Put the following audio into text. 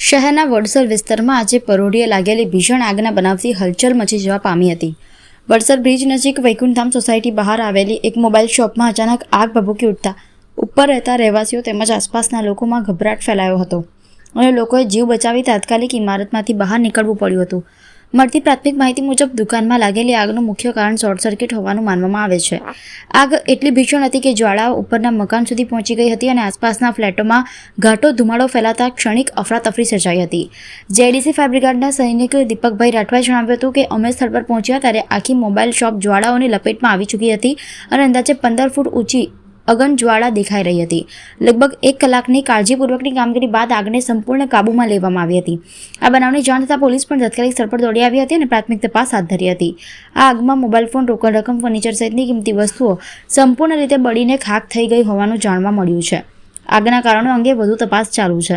શહેરના વડસર વિસ્તારમાં આજે પરોઢિયે લાગેલી ભીષણ આગના બનાવથી હલચલ મચી જવા પામી હતી। વડસર બ્રિજ નજીક વૈકુંઠધામ સોસાયટી બહાર આવેલી એક મોબાઈલ શોપમાં અચાનક આગ ભભૂકી ઉઠતા ઉપર રહેતા રહેવાસીઓ તેમજ આસપાસના લોકોમાં ગભરાટ ફેલાયો હતો અને લોકોએ જીવ બચાવી તાત્કાલિક ઇમારતમાંથી બહાર નીકળવું પડ્યું હતું। મળતી પ્રાથમિક માહિતી મુજબ દુકાનમાં લાગેલી આગનું મુખ્ય કારણ શોર્ટ સર્કિટ હોવાનું માનવામાં આવે છે। આગ એટલી ભીષણ હતી કે જ્વાળાઓ ઉપરના મકાન સુધી પહોંચી ગઈ હતી અને આસપાસના ફ્લેટોમાં ઘાટો ધુમાડો ફેલાતા ક્ષણિક અફરાતફરી સર્જાઈ હતી। જેડીસી ફાયર બ્રિગેડના સૈનિક દીપકભાઈ રાઠવાએ જણાવ્યું હતું કે અમે સ્થળ પર પહોંચ્યા ત્યારે આખી મોબાઈલ શોપ જ્વાળાઓની લપેટમાં આવી ચૂકી હતી અને અંદાજે 15 ફૂટ ઊંચી અગન જ્વાળા દેખાઈ રહી હતી। લગભગ 1 કલાકની કાળજીપૂર્વકની કામગીરી બાદ આગને સંપૂર્ણ કાબૂમાં લેવામાં આવી હતી। આ બનાવની જાણ થતાં પોલીસ પણ તાત્કાલિક સ્થળ પર દોડી આવી હતી અને પ્રાથમિક તપાસ હાથ ધરી હતી। આ આગમાં મોબાઈલ ફોન, રોકડ રકમ, ફર્નિચર સહિતની કિંમતી વસ્તુઓ સંપૂર્ણ રીતે બળીને ખાખ થઈ ગઈ હોવાનું જાણવા મળ્યું છે। આગના કારણો અંગે વધુ તપાસ ચાલુ છે।